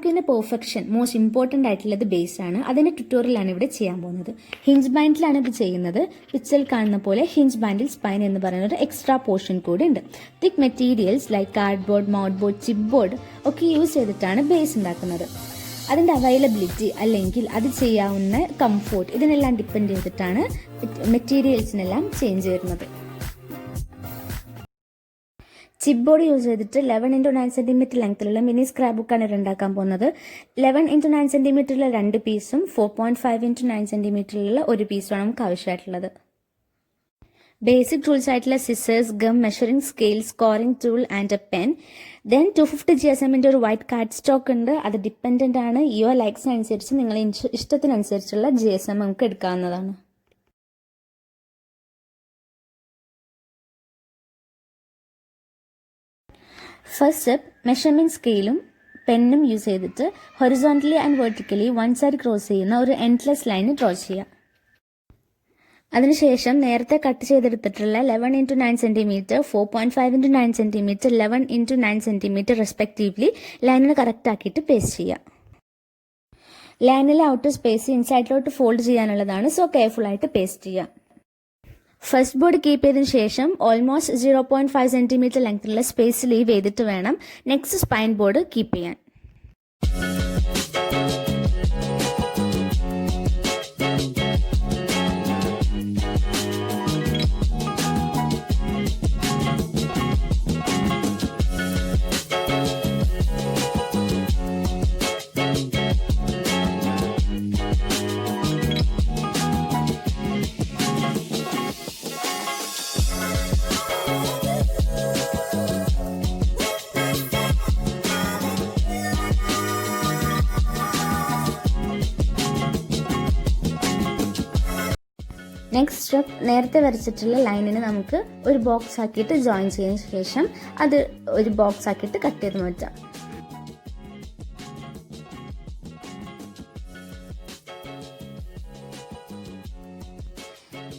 ക്രാബുക്കിൻ്റെ perfection most important ആയിട്ടുള്ളത് base ആണ്. അതിൻ്റെ ട്യൂട്ടോറിയലാണ് ഇവിടെ ചെയ്യാൻ പോകുന്നത്. ഹിഞ്ച് ബാൻഡിലാണ് ഇത് ചെയ്യുന്നത്. പിക്ചറിൽ കാണുന്ന പോലെ ഹിഞ്ച് ബാൻഡിൽ സ്പൈൻ എന്ന് പറയുന്ന ഒരു എക്സ്ട്രാ പോർഷൻ കൂടി ഉണ്ട്. Thick materials like cardboard, mouth board, chip board ഒക്കെ യൂസ് ചെയ്തിട്ടാണ് ബേസ് ഉണ്ടാക്കുന്നത്. അതിൻ്റെ അവൈലബിലിറ്റി അല്ലെങ്കിൽ അത് ചെയ്യാവുന്ന കംഫോർട്ട് ഇതിനെല്ലാം ഡിപ്പെൻഡ് ചെയ്തിട്ടാണ് മെറ്റീരിയൽസിനെല്ലാം ചേഞ്ച് വരുന്നത്. ചിപ്പ് ബോർഡ് യൂസ് ചെയ്തിട്ട് 11x9 cm ലെങ്ത്തിലുള്ള മിനി സ്ക്രാപ്പ് ബുക്കാണ് ഉണ്ടാക്കാൻ പോകുന്നത്. 11x9 cm 2 പീസും 4.5x9 cm ഒരു പീസുമാണ് നമുക്ക് ആവശ്യമായിട്ടുള്ളത്. ബേസിക് ടൂൾസ് ആയിട്ടുള്ള scissors, gum, measuring scale, scoring tool and A pen. Then 250 GSM ഒരു വൈറ്റ് കാർഡ് സ്റ്റോക്ക് ഉണ്ട്. അത് ഡിപ്പെൻഡൻ്റ് ആണ്. യുവർ ലൈക്സിനനുസരിച്ച് നിങ്ങളുടെ ഇഷ്ടത്തിനനുസരിച്ചുള്ള GSM നമുക്ക് എടുക്കാവുന്നതാണ്. ഫസ്റ്റ് സ്റ്റെപ്പ്, മെഷർമെൻറ്റ് സ്കെയിലും പെന്നും യൂസ് ചെയ്തിട്ട് horizontally and vertically one side cross ചെയ്യുന്ന ഒരു എൻഡ്ലെസ് ലൈൻ ഡ്രോ ചെയ്യുക. അതിനുശേഷം നേരത്തെ കട്ട് ചെയ്തെടുത്തിട്ടുള്ള 11x9 cm, 4.5x9 cm, 11x9 cm respectively ലൈനിന് കറക്റ്റ് ആക്കിയിട്ട് പേസ്റ്റ് ചെയ്യുക. ലൈനിലെ ഔട്ടർ സ്പേസ് ഇൻസൈഡിലോട്ട് ഫോൾഡ് ചെയ്യാനുള്ളതാണ്. സോ കെയർഫുൾ ആയിട്ട് പേസ്റ്റ് ചെയ്യുക. ഫസ്റ്റ് ബോർഡ് കീപ്പ് ചെയ്തതിനു ശേഷം ഓൾമോസ്റ്റ് 0.5 cm ലെങ്ത്തിലുള്ള സ്പേസ് ലീവ് ചെയ്തിട്ട് വേണം നെക്സ്റ്റ് സ്പൈൻ ബോർഡ് കീപ്പ് ചെയ്യാൻ. നെക്സ്റ്റ് സ്റ്റെപ്പ്, നേരത്തെ വരച്ചിട്ടുള്ള ലൈനിന് നമുക്ക് ഒരു ബോക്സ് ആക്കിയിട്ട് ജോയിൻ ചെയ്തതിന് ശേഷം അത് ഒരു ബോക്സ് ആക്കിയിട്ട് കട്ട് ചെയ്ത് മാറ്റാം.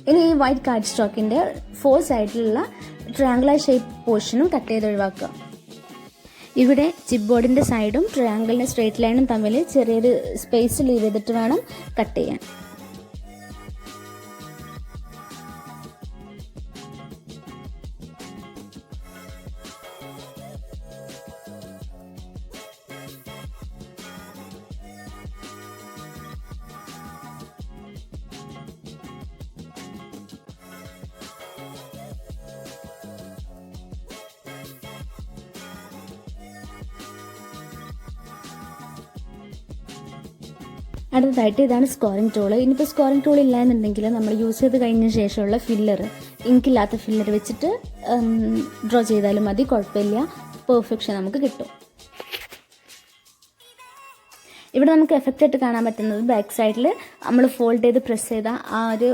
ഇനി ഈ വൈറ്റ് കാർഡ് സ്റ്റോക്കിൻ്റെ 4 സൈഡിലുള്ള ട്രയാങ്കുലർ ഷേപ്പ് പോർഷനും കട്ട് ചെയ്ത് ഒഴിവാക്കുക. ഇവിടെ ചിപ്പ് ബോർഡിൻ്റെ സൈഡും ട്രയാങ്കിളിൻ്റെ സ്ട്രേറ്റ് ലൈനും തമ്മിൽ ചെറിയൊരു സ്പേസ് ലീവ് ചെയ്തിട്ട് വേണം കട്ട് ചെയ്യാൻ. അടുത്തതായിട്ട് ഇതാണ് സ്കോറിംഗ് ടൂൾ. ഇനിയിപ്പോൾ സ്കോറിംഗ് ടൂൾ ഇല്ല എന്നുണ്ടെങ്കിൽ നമ്മൾ യൂസ് ചെയ്ത് കഴിഞ്ഞ ശേഷമുള്ള ഫില്ലർ, ഇങ്കില്ലാത്ത ഫില്ലർ വെച്ചിട്ട് ഡ്രോ ചെയ്താലും മതി, കുഴപ്പമില്ല, പെർഫെക്ഷൻ നമുക്ക് കിട്ടും. ഇവിടെ നമുക്ക് എഫക്റ്റ് ആയിട്ട് കാണാൻ പറ്റുന്നത് ബാക്ക് സൈഡിൽ നമ്മൾ ഫോൾഡ് ചെയ്ത് പ്രസ് ചെയ്ത ആ ഒരു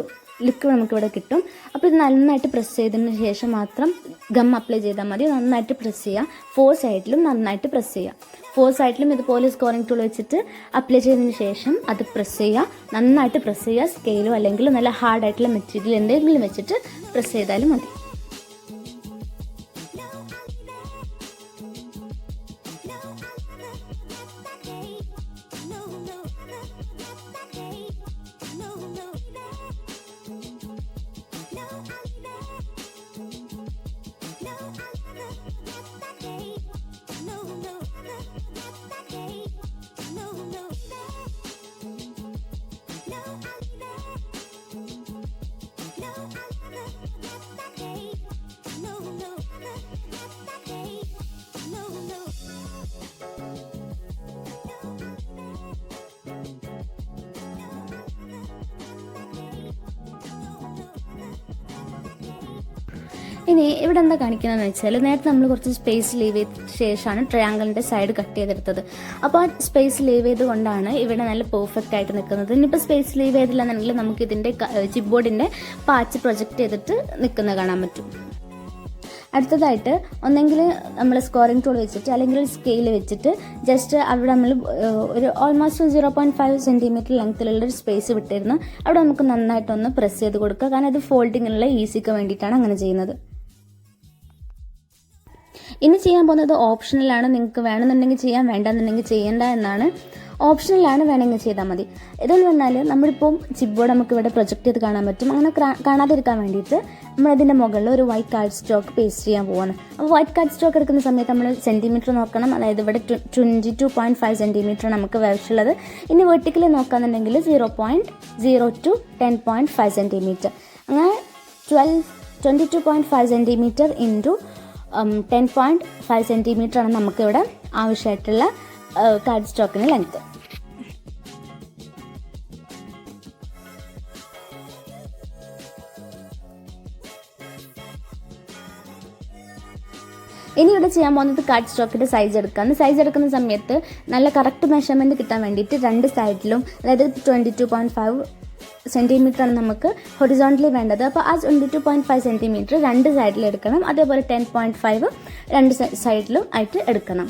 ലുക്ക് നമുക്കിവിടെ കിട്ടും. അപ്പോൾ ഇത് നന്നായിട്ട് പ്രസ് ചെയ്തതിന് ശേഷം മാത്രം ഗം അപ്ലൈ ചെയ്താൽ മതി. നന്നായിട്ട് പ്രസ് ചെയ്യുക. 4 സൈഡിലും നന്നായിട്ട് പ്രസ് ചെയ്യുക. 4 സൈഡിലും ഇതുപോലെ സ്കോറിംഗ് ടൂൾ വെച്ചിട്ട് അപ്ലൈ ചെയ്തതിന് ശേഷം അത് പ്രസ് ചെയ്യുക. നന്നായിട്ട് പ്രസ് ചെയ്യുക. സ്കെയിലോ അല്ലെങ്കിൽ നല്ല ഹാർഡായിട്ടുള്ള മെറ്റീരിയൽ എന്തെങ്കിലും വെച്ചിട്ട് പ്രസ് ചെയ്താലും മതി. ഇനി ഇവിടെ എന്താ കാണിക്കുന്നതെന്ന് വെച്ചാൽ, നേരത്തെ നമ്മൾ കുറച്ച് സ്പേസ് ലീവ് ചെയ്ത ശേഷമാണ് ട്രയാങ്കിളിൻ്റെ സൈഡ് കട്ട് ചെയ്തെടുത്തത്. അപ്പോൾ ആ സ്പേസ് ലീവ് ചെയ്തുകൊണ്ടാണ് ഇവിടെ നല്ല പെർഫെക്റ്റ് ആയിട്ട് നിൽക്കുന്നത്. ഇനിയിപ്പോൾ സ്പേസ് ലീവ് ചെയ്തില്ലെന്നുണ്ടെങ്കിൽ നമുക്ക് ഇതിൻ്റെ ചിപ്പ് ബോർഡിൻ്റെ പാച്ച് പ്രൊജക്റ്റ് ചെയ്തിട്ട് നിൽക്കുന്നത് കാണാൻ പറ്റും. അടുത്തതായിട്ട് ഒന്നെങ്കിൽ നമ്മൾ സ്കോറിംഗ് ടൂൾ വെച്ചിട്ട് അല്ലെങ്കിൽ സ്കെയിൽ വെച്ചിട്ട് ജസ്റ്റ് അവിടെ നമ്മൾ ഒരു ഓൾമോസ്റ്റ് 0.5 സെൻറ്റിമീറ്റർ ലെങ്ത്തിലുള്ളൊരു സ്പേസ് വിട്ടിരുന്നു. അവിടെ നമുക്ക് നന്നായിട്ടൊന്ന് പ്രസ് ചെയ്ത് കൊടുക്കുക. കാരണം ഇത് ഫോൾഡിങ്ങിനുള്ള ഈസിക്ക് വേണ്ടിയിട്ടാണ് അങ്ങനെ ചെയ്യുന്നത്. ഇനി ചെയ്യാൻ പോകുന്നത് ഓപ്ഷണലാണ്. നിങ്ങൾക്ക് വേണമെന്നുണ്ടെങ്കിൽ ചെയ്യാം, വേണ്ടെന്നുണ്ടെങ്കിൽ ചെയ്യേണ്ട എന്നാണ്. ഓപ്ഷണലാണ്, വേണമെങ്കിൽ ചെയ്താൽ മതി. ഇതെന്ന് പറഞ്ഞാൽ നമ്മളിപ്പോൾ ചിപ്പ് ബോർഡ് നമുക്ക് ഇവിടെ പ്രൊജക്റ്റ് ചെയ്ത് കാണാൻ പറ്റും. അങ്ങനെ കാണാതിരിക്കാൻ വേണ്ടിയിട്ട് നമ്മളതിൻ്റെ മുകളിൽ ഒരു വൈറ്റ് കാർഡ് സ്റ്റോക്ക് പേസ്റ്റ് ചെയ്യാൻ പോവാണ്. അപ്പോൾ വൈറ്റ് കാർഡ് സ്റ്റോക്ക് എടുക്കുന്ന സമയത്ത് നമ്മൾ സെൻറ്റിമീറ്റർ നോക്കണം. അതായത് ഇവിടെ 22.5 സെൻറ്റിമീറ്റർ നമുക്ക് വരച്ചുള്ളത്. ഇനി വെർട്ടിക്കലി നോക്കുകയാണെന്നുണ്ടെങ്കിൽ 0.0 to 10.5 സെൻറ്റിമീറ്റർ. അങ്ങനെ 22.5 സെൻറ്റിമീറ്റർ ഇൻറ്റു 10.5 സെൻറ്റിമീറ്റർ ആണ് നമുക്കിവിടെ ആവശ്യമായിട്ടുള്ള കാർഡ് സ്റ്റോക്കിന് ലെങ്ത്ത്. ഇനി ഇവിടെ ചെയ്യാൻ പോകുന്നത് കാർഡ് സ്റ്റോക്കിൻ്റെ സൈസ് എടുക്കുകയാണ്. സൈസ് എടുക്കുന്ന സമയത്ത് നല്ല കറക്റ്റ് മെഷർമെൻറ്റ് കിട്ടാൻ വേണ്ടിയിട്ട് രണ്ട് സൈഡിലും, അതായത് 22.5 സെൻറ്റിമീറ്റർ ആണ് നമുക്ക് ഹൊറിസോണ്ടലി വേണ്ടത്. അപ്പോൾ ആ 22.5 സെൻറ്റിമീറ്റർ രണ്ട് സൈഡിൽ എടുക്കണം. അതേപോലെ 10.5 രണ്ട് സൈഡിലും ആയിട്ട് എടുക്കണം.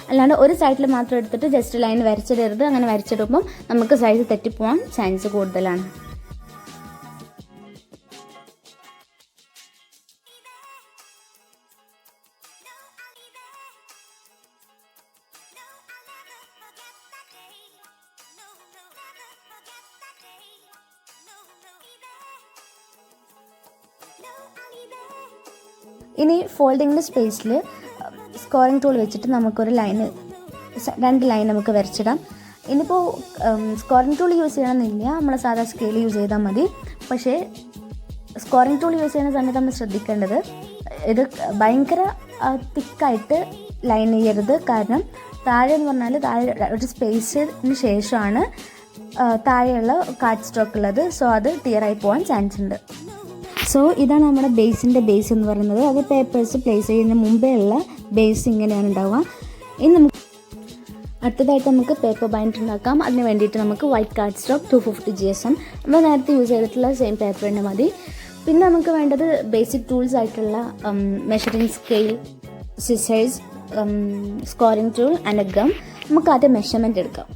അല്ലാണ്ട് ഒരു സൈഡിൽ മാത്രം എടുത്തിട്ട് ജസ്റ്റ് ലൈൻ വരച്ചിടരുത്. അങ്ങനെ വരച്ചിടുമ്പം നമുക്ക് സൈസ് തെറ്റിപ്പോവാൻ ചാൻസ് കൂടുതലാണ്. ഇനി ഫോൾഡിങ്ങിൻ്റെ സ്പേസിൽ സ്കോറിംഗ് ടൂൾ വെച്ചിട്ട് നമുക്കൊരു രണ്ട് ലൈൻ നമുക്ക് വരച്ചിടാം. ഇനിയിപ്പോൾ സ്കോറിംഗ് ടൂൾ യൂസ് ചെയ്യണമെന്നില്ല, നമ്മൾ സാധാ സ്കെയിൽ യൂസ് ചെയ്താൽ മതി. പക്ഷേ സ്കോറിംഗ് ടൂൾ യൂസ് ചെയ്യുന്ന സമയത്ത് നമ്മൾ ശ്രദ്ധിക്കേണ്ടത് ഇത് ഭയങ്കര തിക്കായിട്ട് ലൈൻ ചെയ്യരുത്. കാരണം താഴെ എന്ന് പറഞ്ഞാൽ താഴെ ഒരു സ്പേസിന് ശേഷമാണ് താഴെയുള്ള കാർഡ് സ്റ്റോക്ക് ഉള്ളത്. സോ അത് ടിയറായി പോകാൻ ചാൻസ് ഉണ്ട്. സോ ഇതാണ് നമ്മുടെ ബേസിൻ്റെ ബേസ് എന്ന് പറയുന്നത്. അത് പേപ്പേഴ്സ് പ്ലേസ് ചെയ്യുന്നതിന് മുമ്പേ ഉള്ള ബേസ് ഇങ്ങനെയാണ് ഉണ്ടാവുക. ഇനി നമുക്ക് അടുത്തതായിട്ട് നമുക്ക് പേപ്പർ ബൈൻഡർ ഉണ്ടാക്കാം. അതിന് വേണ്ടിയിട്ട് നമുക്ക് വൈറ്റ് കാർഡ് സ്റ്റോക്ക് 250 GSM നമ്മൾ നേരത്തെ യൂസ് ചെയ്തിട്ടുള്ള സെയിം പേപ്പർ തന്നെ മതി. പിന്നെ നമുക്ക് വേണ്ടത് ബേസിക് ടൂൾസ് ആയിട്ടുള്ള measuring scale, scissors, scoring tool and gum. നമുക്ക് ആദ്യം മെഷർമെൻറ്റ് എടുക്കാം.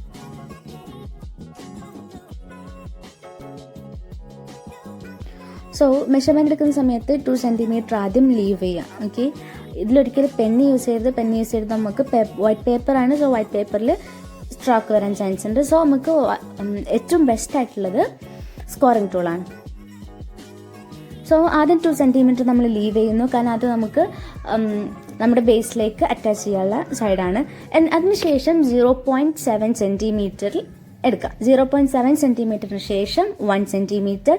സോ മെഷർമെൻറ്റ് എടുക്കുന്ന സമയത്ത് 2 സെൻറ്റിമീറ്റർ ആദ്യം ലീവ് ചെയ്യാം. ഓക്കെ, ഇതിലൊരിക്കലും പെന്ന് യൂസ് ചെയ്ത് നമുക്ക് വൈറ്റ് പേപ്പറാണ്. സോ വൈറ്റ് പേപ്പറിൽ സ്ട്രോക്ക് വരാൻ ചാൻസ് ഉണ്ട്. സോ നമുക്ക് ഏറ്റവും ബെസ്റ്റ് ആയിട്ടുള്ളത് സ്കോറിംഗ് ടൂളാണ്. സോ ആദ്യം 2 സെൻറ്റിമീറ്റർ നമ്മൾ ലീവ് ചെയ്യുന്നു. കാരണം അത് നമുക്ക് നമ്മുടെ ബേസിലേക്ക് അറ്റാച്ച് ചെയ്യാനുള്ള സൈഡാണ്. അതിനുശേഷം 0.7 സെൻറ്റിമീറ്ററിൽ എടുക്കാം. 0.7 സെൻറ്റിമീറ്ററിന് ശേഷം 1 സെൻറ്റിമീറ്റർ,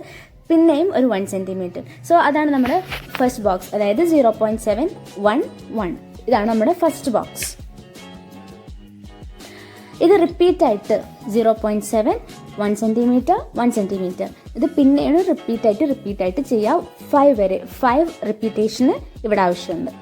പിന്നെയും ഒരു 1 സെൻറ്റിമീറ്റർ. സോ അതാണ് നമ്മുടെ ഫസ്റ്റ് ബോക്സ്, അതായത് 0.7 1 1. ഇതാണ് നമ്മുടെ ഫസ്റ്റ് ബോക്സ്. ഇത് റിപ്പീറ്റായിട്ട് 0.7 1 സെൻറ്റിമീറ്റർ 1 സെൻറ്റിമീറ്റർ ഇത് പിന്നെയാണ് റിപ്പീറ്റായിട്ട് ചെയ്യുക. 5 വരെ 5 റിപ്പീറ്റേഷന് ഇവിടെ ആവശ്യമുണ്ട്.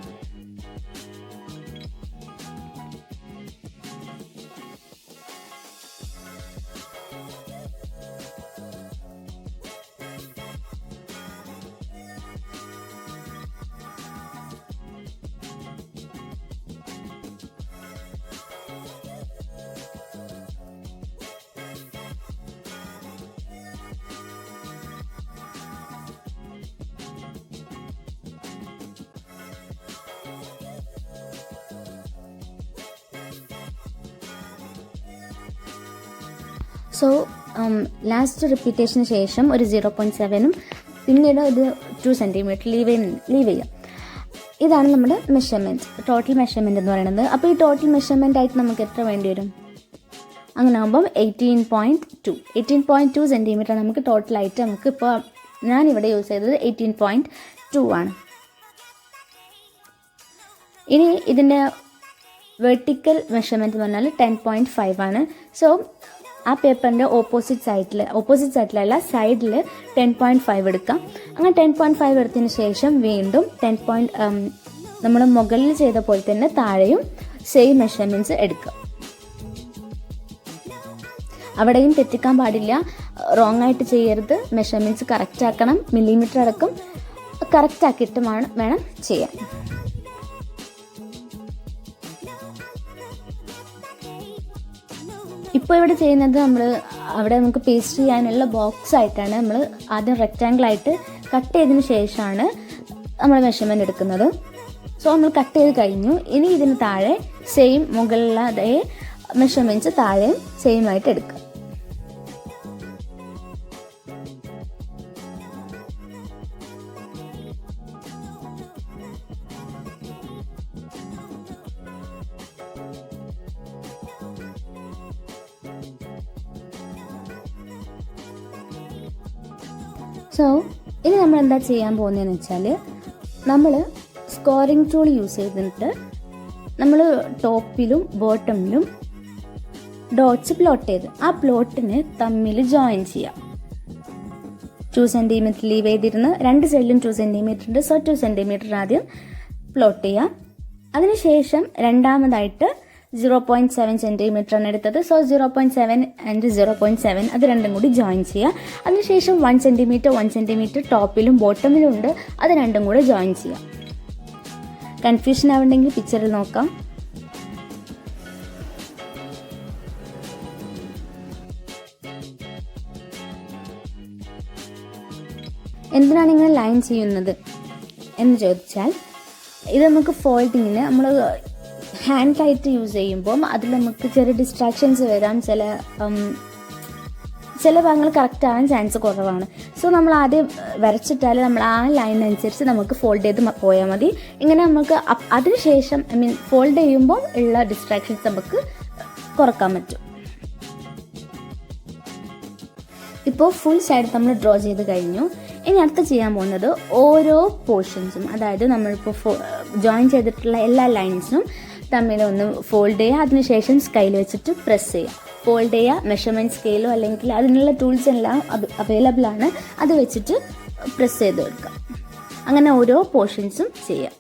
സോ ലാസ്റ്റ് റിപ്പീറ്റേഷന് ശേഷം ഒരു 0.7 പിന്നീട് ഒരു 2 സെൻറ്റിമീറ്റർ ലീവ് ചെയ്യാം. ഇതാണ് നമ്മുടെ മെഷർമെൻറ്റ്, ടോട്ടൽ മെഷർമെൻറ്റ് എന്ന് പറയുന്നത്. അപ്പോൾ ഈ ടോട്ടൽ മെഷർമെൻ്റ് ആയിട്ട് നമുക്ക് എത്ര വേണ്ടി വരും? അങ്ങനെ ആകുമ്പം 18.2 സെൻറ്റിമീറ്റർ നമുക്ക് ടോട്ടലായിട്ട് നമുക്ക് ഇപ്പോൾ ഞാനിവിടെ യൂസ് ചെയ്തത് 18.2 ആണ്. ഇനി ഇതിൻ്റെ വെർട്ടിക്കൽ മെഷർമെൻറ്റ് എന്ന് പറഞ്ഞാൽ 10.5 ആണ്. സോ ആ പേപ്പറിൻ്റെ ഓപ്പോസിറ്റ് സൈഡിലല്ല സൈഡിൽ 10.5 എടുക്കാം. അങ്ങനെ 10.5 എടുത്തതിന് ശേഷം വീണ്ടും നമ്മൾ മുകളിൽ ചെയ്ത പോലെ തന്നെ താഴെയും സെയിം മെഷർമെൻറ്റ്സ് എടുക്കുക. അവിടെയും തെറ്റിക്കാൻ പാടില്ല, റോങ് ആയിട്ട് ചെയ്യരുത്. മെഷർമെൻറ്റ്സ് കറക്റ്റ് ആക്കണം, മില്ലിമീറ്റർ അടക്കം കറക്റ്റ് ആക്കിയിട്ട് വേണം ചെയ്യാൻ. ഇപ്പോൾ ഇവിടെ ചെയ്യുന്നത് അവിടെ നമുക്ക് പേസ്റ്റ് ചെയ്യാനുള്ള ബോക്സ് ആയിട്ടാണ് നമ്മൾ ആദ്യം റെക്റ്റാങ്കിളായിട്ട് കട്ട് ചെയ്തതിന് ശേഷമാണ് നമ്മൾ മെഷർമെൻറ്റ് എടുക്കുന്നത്. സോ നമ്മൾ കട്ട് ചെയ്ത് കഴിഞ്ഞു. ഇനി ഇതിന് താഴെ സെയിം മുകളിലെ അതേ മെഷർമെൻറ്റ്സ് താഴെ സെയിം ആയിട്ട് എടുക്കുക. സോ ഇനി നമ്മൾ എന്താ ചെയ്യാൻ പോകുന്നതെന്ന് വെച്ചാൽ, നമ്മൾ സ്കോറിംഗ് ടൂൾ യൂസ് ചെയ്തിട്ട് നമ്മൾ ടോപ്പിലും ബോട്ടമിലും ഡോട്ട്സ് പ്ലോട്ട് ചെയ്ത് ആ പ്ലോട്ടിന് തമ്മിൽ ജോയിൻ ചെയ്യാം. 2 സെൻറ്റിമീറ്റർ ലീവ് ചെയ്തിരുന്ന് 2 സൈഡിലും 2 സെൻറ്റിമീറ്റർ ഉണ്ട്. സോ 2 സെൻറ്റിമീറ്റർ ആദ്യം പ്ലോട്ട് ചെയ്യാം. അതിനുശേഷം രണ്ടാമതായിട്ട് 0.7 സെൻറ്റിമീറ്റർ ആണ് എടുത്തത്. സോ 0.7 ആൻഡ് 0.7 അത് രണ്ടും കൂടി ജോയിൻ ചെയ്യുക. അതിനുശേഷം 1 സെൻറ്റിമീറ്റർ ടോപ്പിലും ബോട്ടമിലും ഉണ്ട്, അത് രണ്ടും കൂടെ ജോയിൻ ചെയ്യാം. കൺഫ്യൂഷൻ ആവുണ്ടെങ്കിൽ പിക്ചറിൽ നോക്കാം. എന്തിനാണ് ഇങ്ങനെ ലൈൻ ചെയ്യുന്നത് എന്ന് ചോദിച്ചാൽ, ഇത് നമുക്ക് ഫോൾഡിങ്ങിന് നമ്മൾ ഹാൻഡ് ടൈറ്റ് യൂസ് ചെയ്യുമ്പോൾ അതിൽ നമുക്ക് ചെറിയ ഡിസ്ട്രാക്ഷൻസ് വരാം. ചില ഭാഗങ്ങൾ കറക്റ്റ് ആവാൻ ചാൻസ് കുറവാണ്. സോ നമ്മൾ ആദ്യം വരച്ചിട്ടാൽ നമ്മൾ ആ ലൈനനുസരിച്ച് നമുക്ക് ഫോൾഡ് ചെയ്ത് പോയാൽ മതി. ഇങ്ങനെ നമുക്ക് അതിനുശേഷം ഫോൾഡ് ചെയ്യുമ്പോൾ ഉള്ള ഡിസ്ട്രാക്ഷൻസ് നമുക്ക് കുറക്കാൻ പറ്റും. ഇപ്പോൾ ഫുൾ സൈഡ് നമ്മൾ ഡ്രോ ചെയ്ത് കഴിഞ്ഞു. ഇനി അടുത്ത് ചെയ്യാൻ പോകുന്നത് ഓരോ പോർഷൻസും, അതായത് നമ്മളിപ്പോൾ ജോയിൻ ചെയ്തിട്ടുള്ള എല്ലാ ലൈൻസും തമ്മിലൊന്ന് ഫോൾഡ് ചെയ്യുക. അതിനുശേഷം സ്കെയിൽ വെച്ചിട്ട് പ്രസ് ചെയ്യുക. ഫോൾഡ് ചെയ്യുക, മെഷർമെൻറ്റ് സ്കെയിലോ അല്ലെങ്കിൽ അതിനുള്ള ടൂൾസ് എല്ലാം അവൈലബിൾ ആണ്, അത് വെച്ചിട്ട് പ്രസ് ചെയ്ത് എടുക്കുക. അങ്ങനെ ഓരോ പോർഷൻസും ചെയ്യാം.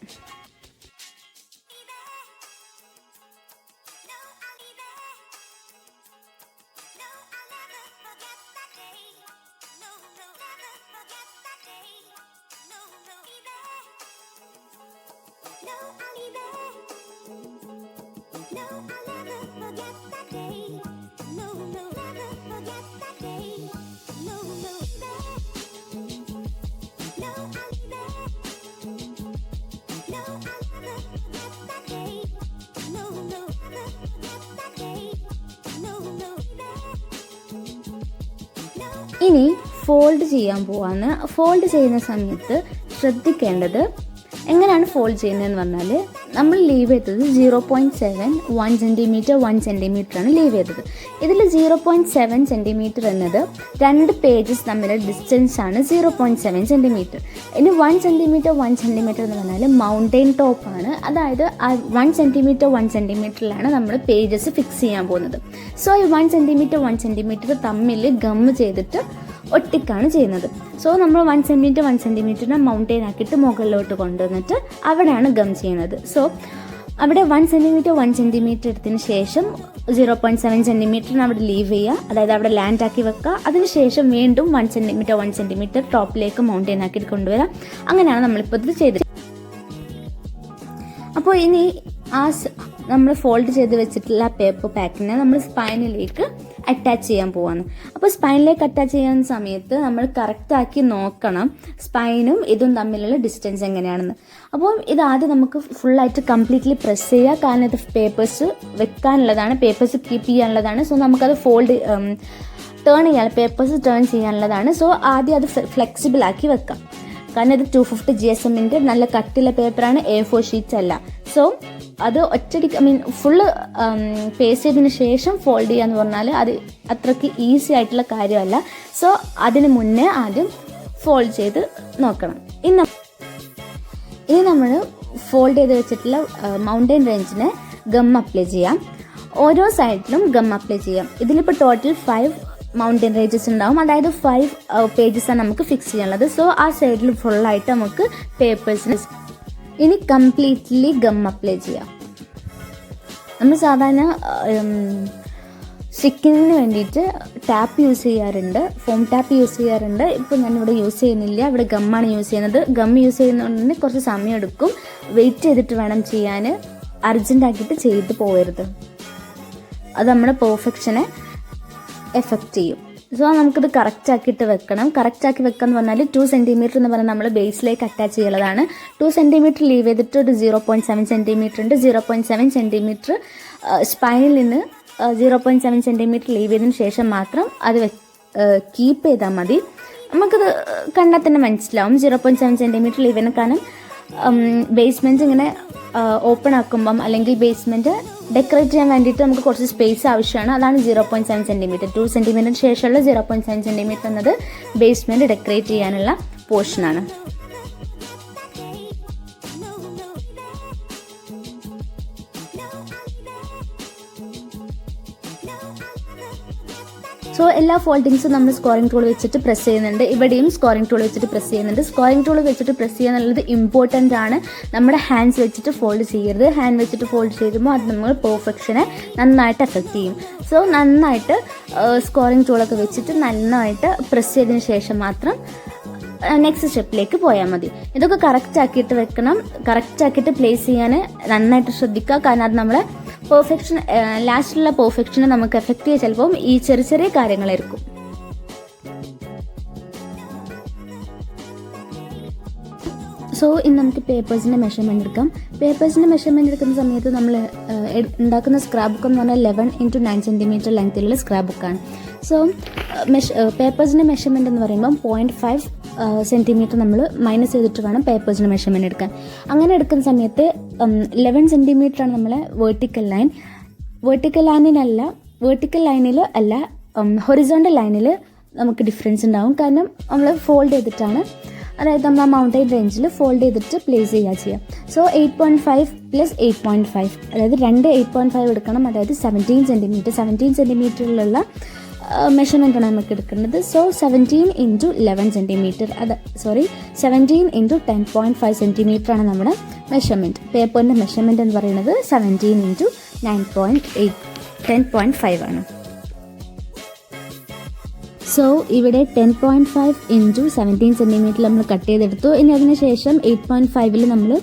ഇനി ഫോൾഡ് ചെയ്യാൻ പോവാണ്. ഫോൾഡ് ചെയ്യുന്ന സമയത്ത് ശ്രദ്ധിക്കേണ്ടത് എങ്ങനെയാണ് ഫോൾഡ് ചെയ്യുന്നതെന്ന് പറഞ്ഞാൽ, നമ്മൾ ലീവ് ചെയ്തത് 0.7 1 സെൻറ്റിമീറ്റർ ആണ് ലീവ് ചെയ്തത്. ഇതിൽ 0.7 സെൻറ്റിമീറ്റർ എന്നത് 2 പേജസ് തമ്മിലുള്ള ഡിസ്റ്റൻസ് ആണ് 0.7 സെൻറ്റിമീറ്റർ. ഇനി 1 സെൻറ്റിമീറ്റർ എന്ന് പറഞ്ഞാൽ മൗണ്ടെയിൻ ടോപ്പാണ്. അതായത് 1 സെൻറ്റിമീറ്ററിലാണ് നമ്മൾ പേജസ് ഫിക്സ് ചെയ്യാൻ പോകുന്നത്. സോ ഈ 1 സെൻറ്റിമീറ്റർ തമ്മിൽ ഗം ചെയ്തിട്ട് ഒട്ടിക്കാണ് ചെയ്യുന്നത്. സോ നമ്മൾ 1 സെൻറ്റിമീറ്ററിനെ മൗണ്ടെയിൻ ആക്കിയിട്ട് മുകളിലോട്ട് കൊണ്ടുവന്നിട്ട് അവിടെയാണ് ഗം ചെയ്യുന്നത്. സോ അവിടെ 1 സെൻറ്റിമീറ്റർ എടുത്തതിന് ശേഷം 0.7 സെൻറ്റിമീറ്ററിന് അവിടെ ലീവ് ചെയ്യുക, അതായത് അവിടെ ലാൻഡ് ആക്കി വെക്കുക. അതിനുശേഷം വീണ്ടും 1 സെൻറ്റിമീറ്റർ ടോപ്പിലേക്ക് മൗണ്ടെയിൻ ആക്കിയിട്ട് കൊണ്ടുവരാം. അങ്ങനെയാണ് നമ്മളിപ്പോൾ ഇത് ചെയ്തത്. അപ്പോൾ ഇനി നമ്മൾ ഫോൾഡ് ചെയ്ത് വെച്ചിട്ടുള്ള പേപ്പർ പാക്കിനെ നമ്മൾ സ്പൈനിലേക്ക് അറ്റാച്ച് ചെയ്യാൻ പോവാണ്. അപ്പോൾ സ്പൈനിലേക്ക് അറ്റാച്ച് ചെയ്യുന്ന സമയത്ത് നമ്മൾ കറക്റ്റാക്കി നോക്കണം സ്പൈനും ഇതും തമ്മിലുള്ള ഡിസ്റ്റൻസ് എങ്ങനെയാണെന്ന്. അപ്പോൾ ഇത് ആദ്യം നമുക്ക് ഫുള്ളായിട്ട് കംപ്ലീറ്റ്ലി പ്രസ് ചെയ്യുക. കാരണം ഇത് പേപ്പേഴ്സ് വെക്കാനുള്ളതാണ്, പേപ്പേഴ്സ് കീപ്പ് ചെയ്യാനുള്ളതാണ്. സോ നമുക്കത് പേപ്പേഴ്സ് ടേൺ ചെയ്യാനുള്ളതാണ്. സോ ആദ്യം അത് ഫ്ലെക്സിബിൾ ആക്കി വെക്കാം. കാരണം ഇത് 250 GSMൻ്റെ നല്ല കട്ടിയുള്ള പേപ്പറാണ്, A4 ഷീറ്റ്സ് അല്ല. സോ അത് ഒറ്റയടിക്ക് ഫുള്ള് പേസ്റ്റ് ചെയ്തതിന് ശേഷം ഫോൾഡ് ചെയ്യുക എന്ന് പറഞ്ഞാൽ അത് അത്രയ്ക്ക് ഈസി ആയിട്ടുള്ള കാര്യമല്ല. സോ അതിന് മുന്നേ ആദ്യം ഫോൾഡ് ചെയ്ത് നോക്കണം. ഇനി നമ്മൾ ഫോൾഡ് ചെയ്ത് വെച്ചിട്ടുള്ള മൗണ്ടെയിൻ റേഞ്ചിന് ഗം അപ്ലൈ ചെയ്യാം. ഓരോ സൈഡിലും ഗം അപ്ലൈ ചെയ്യാം. ഇതിലിപ്പോൾ ടോട്ടൽ 5 മൗണ്ടെയിൻ റേഞ്ചസ് ഉണ്ടാവും, അതായത് 5 പേജസാണ് നമുക്ക് ഫിക്സ് ചെയ്യാനുള്ളത്. സോ ആ സൈഡിൽ ഫുള്ളായിട്ട് നമുക്ക് പേപ്പേഴ്സിന് ഇനി കംപ്ലീറ്റ്ലി ഗം അപ്ലൈ ചെയ്യാം. നമ്മൾ സാധാരണ സ്റ്റിക്കിങ്ങിന് വേണ്ടിയിട്ട് ടാപ്പ് യൂസ് ചെയ്യാറുണ്ട്, ഫോം ടാപ്പ് യൂസ് ചെയ്യാറുണ്ട്. ഇപ്പോൾ ഞാനിവിടെ യൂസ് ചെയ്യുന്നില്ല, ഇവിടെ ഗമ്മാണ് യൂസ് ചെയ്യുന്നത്. ഗം യൂസ് ചെയ്യുന്നതുകൊണ്ട് കുറച്ച് സമയം എടുക്കും, വെയിറ്റ് ചെയ്തിട്ട് വേണം ചെയ്യാൻ. അർജൻറ്റാക്കിയിട്ട് ചെയ്ത് പോകരുത്, അത് നമ്മുടെ പെർഫെക്ഷനെ എഫക്റ്റ് ചെയ്യും. സോ നമുക്കിത് കറക്റ്റ് ആക്കിയിട്ട് വെക്കണം. കറക്റ്റ് ആക്കി വെക്കാന്ന് പറഞ്ഞാൽ 2 സെൻറ്റിമീറ്റർ എന്ന് പറഞ്ഞാൽ നമ്മൾ ബേസിലേക്ക് അറ്റാച്ച് ചെയ്യുന്നതാണ്. 2 സെൻറ്റിമീറ്റർ ലീവ് ചെയ്തിട്ട് ഒരു 0.7 സെൻറ്റിമീറ്റർ ഉണ്ട്. 0.7 സെൻറ്റിമീറ്റർ സ്പൈനിൽ നിന്ന് 0.7 സെൻറ്റിമീറ്റർ ലീവ് ചെയ്തതിന് ശേഷം മാത്രം അത് കീപ്പ് ചെയ്താൽ മതി. നമുക്കത് കണ്ടാൽ തന്നെ മനസ്സിലാവും 0.7 സെൻറ്റിമീറ്റർ ലീവ് ചെയ്യുന്ന. കാരണം ബേസ്മെൻറ്റ് ഇങ്ങനെ ഓപ്പൺ ആക്കുമ്പം അല്ലെങ്കിൽ ബേസ്മെൻറ്റ് ഡെക്കറേറ്റ് ചെയ്യാൻ വേണ്ടിയിട്ട് നമുക്ക് കുറച്ച് സ്പേസ് ആവശ്യമാണ്. അതാണ് 0.7 സെൻറ്റിമീറ്റർ. 2 സെൻറ്റിമീറ്ററിന് ശേഷമുള്ള 0.7 സെൻറ്റിമീറ്റർ എന്നത് ബേസ്മെൻറ്റ് ഡെക്കറേറ്റ് ചെയ്യാനുള്ള പോർഷനാണ്. സോ എല്ലാ ഫോൾഡിങ്സും നമ്മൾ സ്കോറിംഗ് ടൂൾ വെച്ചിട്ട് പ്രസ് ചെയ്യുന്നുണ്ട്. ഇവിടെയും സ്കോറിംഗ് ടൂൾ വെച്ചിട്ട് പ്രസ് ചെയ്യുന്നുണ്ട്. സ്കോറിംഗ് ടൂൾ വെച്ചിട്ട് പ്രസ് ചെയ്യുക എന്നുള്ളത് ഇമ്പോർട്ടൻ്റ് ആണ്. നമ്മുടെ ഹാൻഡ്സ് വെച്ചിട്ട് ഫോൾഡ് ചെയ്യരുത്. ഹാൻഡ് വെച്ചിട്ട് ഫോൾഡ് ചെയ്യുമ്പോൾ അത് നമ്മൾ പെർഫെക്ഷനെ നന്നായിട്ട് എഫക്റ്റ് ചെയ്യും. സോ നന്നായിട്ട് സ്കോറിംഗ് ടൂളൊക്കെ വെച്ചിട്ട് നന്നായിട്ട് പ്രസ് ചെയ്തതിന് ശേഷം മാത്രം നെക്സ്റ്റ് സ്റ്റെപ്പിലേക്ക് പോയാൽ മതി. ഇതൊക്കെ കറക്റ്റ് ആക്കിയിട്ട് വെക്കണം. കറക്റ്റ് ആക്കിയിട്ട് പ്ലേസ് ചെയ്യാൻ നന്നായിട്ട് ശ്രദ്ധിക്കുക. കാരണം അത് നമ്മളെ പെർഫെക്ഷൻ, ലാസ്റ്റിലുള്ള പെർഫെക്ഷനെ നമുക്ക് എഫക്റ്റ് ചെയ്യുക ചിലപ്പം ഈ ചെറിയ ചെറിയ കാര്യങ്ങളായിരിക്കും. സോ ഇന്ന് നമുക്ക് പേപ്പേഴ്സിൻ്റെ മെഷർമെൻറ്റ് എടുക്കാം. പേപ്പേഴ്സിൻ്റെ മെഷർമെൻറ്റ് എടുക്കുന്ന സമയത്ത് നമ്മൾ ഉണ്ടാക്കുന്ന സ്ക്രാപ്പ് ബുക്ക് എന്ന് പറഞ്ഞാൽ 11x9 സെൻറ്റിമീറ്റർ ലെങ്ത്തിലുള്ള സ്ക്രാപ്പ് ബുക്കാണ്. സോ പേപ്പേഴ്സിൻ്റെ മെഷർമെൻറ്റ് എന്ന് പറയുമ്പോൾ 0.5 സെൻറ്റിമീറ്റർ നമ്മൾ മൈനസ് ചെയ്തിട്ട് വേണം പേപ്പേഴ്സിൻ്റെ മെഷർമെൻറ്റ് എടുക്കാൻ. അങ്ങനെ എടുക്കുന്ന സമയത്ത് 11 സെൻറ്റിമീറ്ററാണ് നമ്മളെ വേർട്ടിക്കൽ ലൈൻ. വേർട്ടിക്കൽ ലൈനിൽ അല്ല ഹൊറിസോണ്ടൽ ലൈനിൽ നമുക്ക് ഡിഫറൻസ് ഉണ്ടാവും. കാരണം നമ്മൾ ഫോൾഡ് ചെയ്തിട്ടാണ്, അതായത് നമ്മൾ ആ മൗണ്ടൈൻ റേഞ്ചിൽ ഫോൾഡ് ചെയ്തിട്ട് പ്ലേസ് ചെയ്യുക. സോ 8.5 + 8.5 അതായത് 8.5 എടുക്കണം. അതായത് 17 സെൻറ്റിമീറ്റർ. 17 സെൻറ്റിമീറ്ററിലുള്ള മെഷർമെൻറ്റാണ് നമുക്ക് എടുക്കേണ്ടത്. സോ 17 × 11 സെൻറ്റിമീറ്റർ 17 × 10.5 സെൻറ്റിമീറ്റർ ആണ് നമ്മുടെ മെഷർമെൻറ്റ്. പേപ്പറിൻ്റെ മെഷർമെൻറ്റ് എന്ന് പറയുന്നത് 17 × 10.5 ആണ്. സോ ഇവിടെ 10.5 × 17 സെൻറ്റിമീറ്റർ നമ്മൾ കട്ട് ചെയ്തെടുത്തു. ഇനി അതിന് ശേഷം 8.5 നമ്മൾ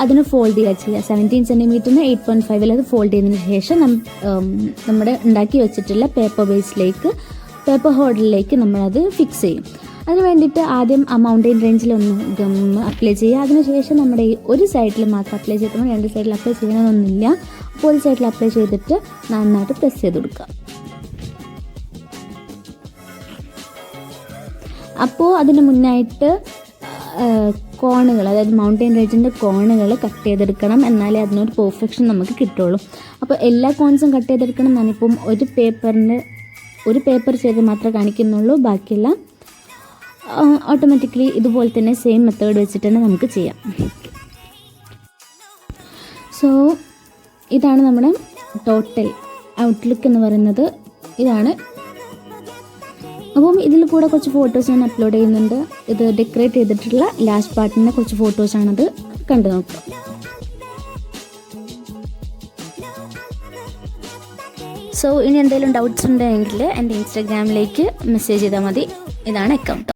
അതിന് ഫോൾഡ് ചെയ്യുക. 17 സെൻറ്റിമീറ്ററിന് 8.5 അത് ഫോൾഡ് ചെയ്തതിന് ശേഷം നമ്മുടെ ഉണ്ടാക്കി വെച്ചിട്ടുള്ള പേപ്പർ ഹോൾഡറിലേക്ക് നമ്മളത് ഫിക്സ് ചെയ്യും. അതിന് വേണ്ടിയിട്ട് ആദ്യം ആ മൗണ്ടൈൻ റേഞ്ചിലൊന്ന് ഗം അപ്ലൈ ചെയ്യുക. അതിനുശേഷം നമ്മുടെ ഈ ഒരു സൈഡിൽ മാത്രം അപ്ലൈ ചെയ്തപ്പോൾ 2 സൈഡിൽ അപ്ലൈ ചെയ്യണമെന്നൊന്നുമില്ല. അപ്പോൾ ഒരു സൈഡിൽ അപ്ലൈ ചെയ്തിട്ട് നന്നായിട്ട് പ്രസ് ചെയ്ത് കൊടുക്കുക. അപ്പോൾ അതിന് മുന്നായിട്ട് കോണുകൾ, അതായത് മൗണ്ടൈൻ റേഞ്ചിൻ്റെ കോണുകൾ കട്ട് ചെയ്തെടുക്കണം. എന്നാലേ അതിനൊരു പെർഫെക്ഷൻ നമുക്ക് കിട്ടുള്ളൂ. അപ്പോൾ എല്ലാ കോൺസും കട്ട് ചെയ്തെടുക്കണം. ഞാനിപ്പം ഒരു പേപ്പർ ചെയ്ത് മാത്രമേ കാണിക്കുന്നുള്ളൂ. ബാക്കിയെല്ലാം ഓട്ടോമാറ്റിക്കലി ഇതുപോലെ തന്നെ സെയിം മെത്തേഡ് വെച്ചിട്ട് തന്നെ നമുക്ക് ചെയ്യാം. സോ ഇതാണ് നമ്മുടെ ടോട്ടൽ ഔട്ട്ലുക്ക് എന്ന് പറയുന്നത്. ഇതാണ്. അപ്പം ഇതിൽ കൂടെ കുറച്ച് ഫോട്ടോസ് ഞാൻ അപ്ലോഡ് ചെയ്യുന്നുണ്ട്. ഇത് ഡെക്കറേറ്റ് ചെയ്തിട്ടുള്ള ലാസ്റ്റ് പാർട്ടിൻ്റെ കുറച്ച് ഫോട്ടോസാണത്. കണ്ടു നോക്കുക. സോ ഇനി എന്തെങ്കിലും ഡൗട്ട്സ് ഉണ്ടെങ്കിൽ എൻ്റെ ഇൻസ്റ്റാഗ്രാമിലേക്ക് മെസ്സേജ് ചെയ്താൽ മതി. ഇതാണ് അക്കൗണ്ട്.